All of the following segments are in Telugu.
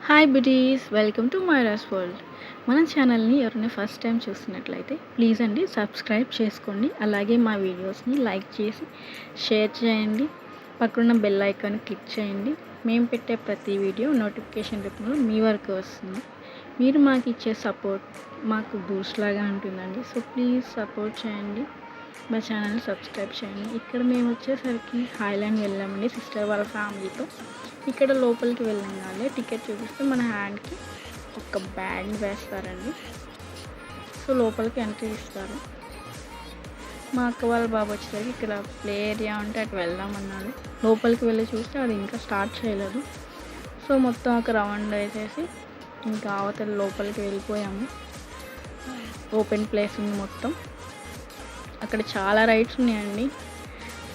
Hi buddies, welcome to Myra's world. మన ఛానల్ని ఎవరైనా ఫస్ట్ టైం చూస్తున్నట్లయితే ప్లీజ్ అండి సబ్స్క్రైబ్ చేసుకోండి. అలాగే మా వీడియోస్ని లైక్ చేసి షేర్ చేయండి. పక్కన బెల్ ఐకాన్ క్లిక్ చేయండి. మేము పెట్టే ప్రతి వీడియో నోటిఫికేషన్ రూపంలో మీ వరకు వస్తుంది. మీరు మాకు ఇచ్చే సపోర్ట్ మాకు బూస్ట్ లాగా ఉంటుందండి. సో ప్లీజ్ సపోర్ట్ చేయండి, మా ఛానల్ని సబ్స్క్రైబ్ చేయండి. ఇక్కడ మేము వచ్చేసరికి హాయ్లాండ్ వెళ్ళామండి సిస్టర్ వాళ్ళ ఫ్యామిలీతో. ఇక్కడ లోపలికి వెళ్ళగానే టికెట్ చూపిస్తే మన హ్యాండ్కి ఒక బ్యాండ్ వేస్తారండి. సో లోపలికి ఎంట్రీ ఇస్తారు. మా అక్క వాళ్ళ బాబు వచ్చేసరికి ఇక్కడ ప్లే ఏరియా ఉంటే అటు వెళ్దామన్నాడు. లోపలికి వెళ్ళి చూస్తే అది ఇంకా స్టార్ట్ చేయలేదు. సో మొత్తం ఒక రౌండ్ వేసేసి ఇంకా అవతల లోపలికి వెళ్ళిపోయాము. ఓపెన్ ప్లేస్ ఉంది మొత్తం. అక్కడ చాలా రైడ్స్ ఉన్నాయండి,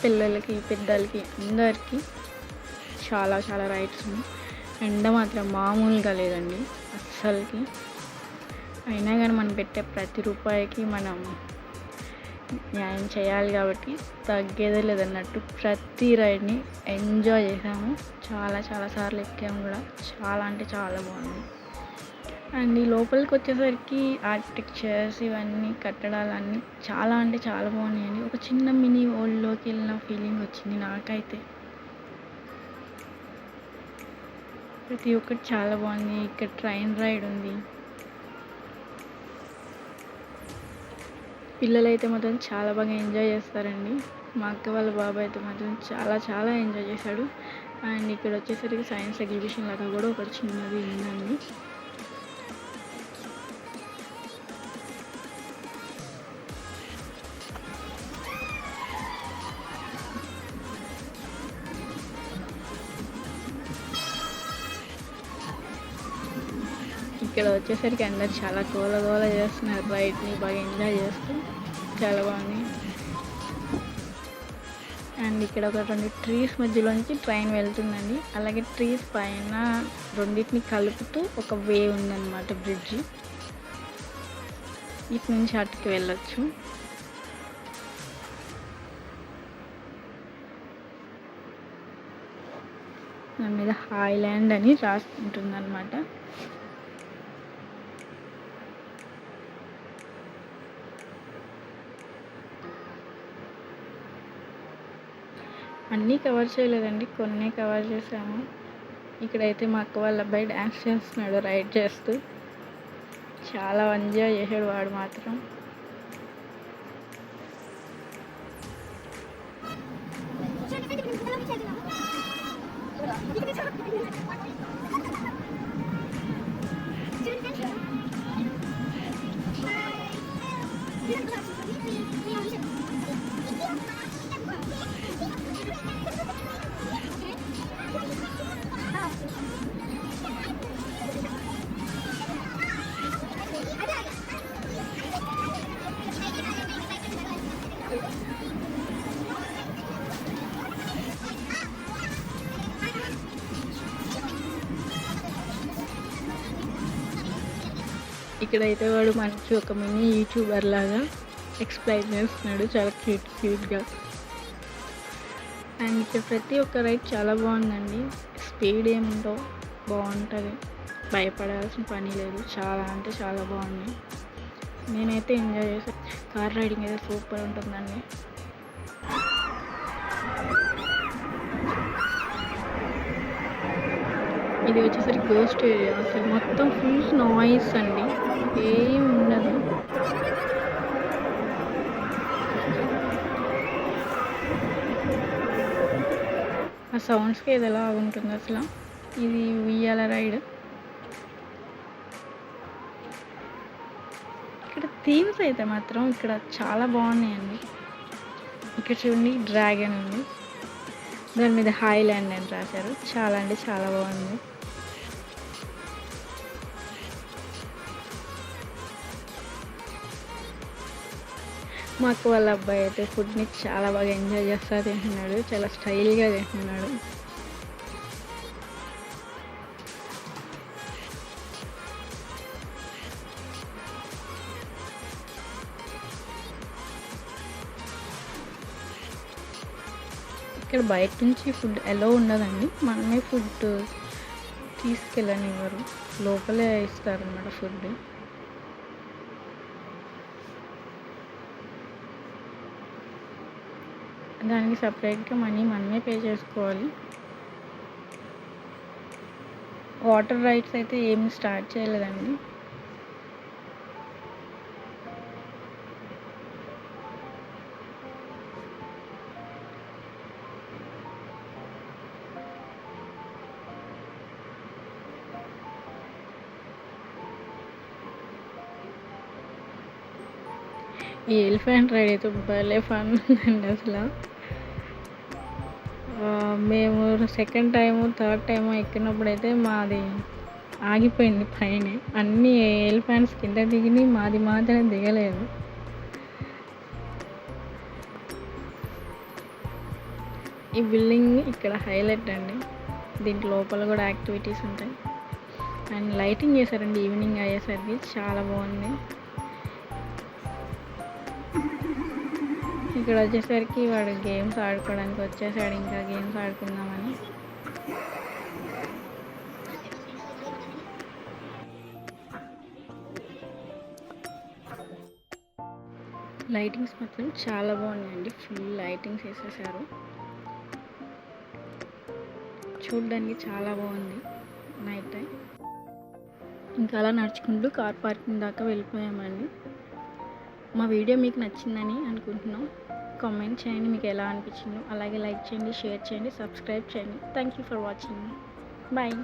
పిల్లలకి పెద్దలకి అందరికీ చాలా చాలా రైడ్స్ ఉన్నాయి. ఎండ మాత్రం మామూలుగా లేదండి అస్సలకి. అయినా కానీ మనం పెట్టే ప్రతి రూపాయికి మనం న్యాయం చేయాలి కాబట్టి తగ్గేదే లేదన్నట్టు ప్రతి రైడ్ని ఎంజాయ్ చేసాము. చాలా చాలా సార్లు ఎక్కాము కూడా. చాలా అంటే చాలా బాగుంది. అండ్ ఈ లోపలికి వచ్చేసరికి ఆర్కిటెక్చర్స్ ఇవన్నీ కట్టడాలన్నీ చాలా అంటే చాలా బాగున్నాయండి. ఒక చిన్న మినీ వరల్డ్లోకి వెళ్ళిన ఫీలింగ్ వచ్చింది నాకైతే. ప్రతి ఒక్కటి చాలా బాగుంది. ఇక్కడ ట్రైన్ రైడ్ ఉంది. పిల్లలైతే మాత్రం చాలా బాగా ఎంజాయ్ చేస్తారండి. మా అక్క వాళ్ళ బాబు అయితే మాత్రం చాలా చాలా ఎంజాయ్ చేశాడు. అండ్ ఇక్కడ వచ్చేసరికి సైన్స్ ఎగ్జిబిషన్ లాగా కూడా ఒకటి చిన్నది ఉందండి. ఇక్కడ వచ్చేసరికి అందరు చాలా గోల చేస్తున్నారు. రైడ్ని బాగా ఎంజాయ్ చేస్తూ చాలా బాగుంది. అండ్ ఇక్కడ ఒక 2 ట్రీస్ మధ్యలోంచి ట్రైన్ వెళ్తుందండి. అలాగే ట్రీస్ పైన రెండింటిని కలుపుతూ ఒక వే ఉందన్నమాట, బ్రిడ్జి. ఇటు నుంచి అటుకి వెళ్ళొచ్చు. దాని మీద హాయ్లాండ్ అని రాసి ఉంటుందన్నమాట. అన్నీ కవర్ చేయలేదండి, కొన్ని కవర్ చేసాము. ఇక్కడైతే మా అక్క వాళ్ళ అబ్బాయి డ్యాన్స్ చేస్తున్నాడు రైడ్ చేస్తూ. చాలా ఎంజాయ్ చేశాడు వాడు మాత్రం. ఇక్కడైతే వాడు మంచి ఒక మినీ యూట్యూబర్ లాగా ఎక్స్ప్లెయిన్ చేస్తున్నాడు, చాలా క్యూట్గా. అండ్ ఇక్కడ ప్రతి ఒక్క రైడ్ చాలా బాగుందండి. స్పీడ్ ఏముందో బాగుంటుంది, భయపడాల్సిన పని లేదు. చాలా అంటే చాలా బాగుంది. నేనైతే ఎంజాయ్ చేశాను. కార్ రైడింగ్ అయితే సూపర్ ఉంటుందండి. ఇది వచ్చేసరికి గోస్ట్ ఏరియా. అసలు మొత్తం ఫుల్ నాయిస్ అండి, ఏం ఉండదు. ఆ సౌండ్స్కి ఇది ఎలా ఉంటుంది అసలు. ఇది ఉయ్యాల రైడ్. ఇక్కడ థీమ్స్ అయితే మాత్రం ఇక్కడ చాలా బాగున్నాయండి. ఇక్కడ చూడండి, డ్రాగన్ ఉంది, దాని మీద హాయ్లాండ్ అని రాశారు. చాలా అంటే చాలా బాగుంది. మా అక్క వాళ్ళ అబ్బాయి అయితే ఫుడ్ని చాలా బాగా ఎంజాయ్ చేస్తా తింటున్నాడు. చాలా స్టైల్గా తింటున్నాడు. ఇక్కడ బయట నుంచి ఫుడ్ ఎలా ఉండదండి, మనమే ఫుడ్ తీసుకెళ్ళనివ్వరు, లోపలే ఇస్తారన్నమాట ఫుడ్. దానికి సపరేట్గా మనీ మనమే పే చేసుకోవాలి. వాటర్ రైడ్స్ అయితే ఏమి స్టార్ట్ చేయలేదండి. ఈ ఎలిఫెంట్ రైడ్ అయితే భలే ఫన్ ఉందండి అసలు. మేము సెకండ్ టైము థర్డ్ టైము ఎక్కినప్పుడైతే మాది ఆగిపోయింది పైనే. అన్ని ఎలిఫెంట్స్ కింద దిగిని, మాది మాత్రం దిగలేదు. ఈ బిల్డింగ్ ఇక్కడ హైలైట్ అండి. దీంట్లో లోపల కూడా యాక్టివిటీస్ ఉంటాయి. అండ్ లైటింగ్ చేశారండి ఈవినింగ్ అయ్యేసరికి, చాలా బాగుంది. ఇక్కడ వచ్చేసరికి వాడు గేమ్స్ ఆడుకోవడానికి వచ్చేసాడు, ఇంకా గేమ్స్ ఆడుకుందామని. లైటింగ్స్ మాత్రం చాలా బాగున్నాయండి, ఫుల్ లైటింగ్స్ వేసేసారు. చూడడానికి చాలా బాగుంది నైట్ టైం. ఇంకా అలా నడుచుకుంటూ కార్ పార్కింగ్ దాకా వెళ్ళిపోయామండి. మా వీడియో మీకు నచ్చిందని అనుకుంటున్నాం. కామెంట్ చేయండి మీకు ఎలా అనిపించిందో, అలాగే లైక్ చేయండి, షేర్ చేయండి, సబ్స్క్రైబ్ చేయండి. Thank you for watching. Bye.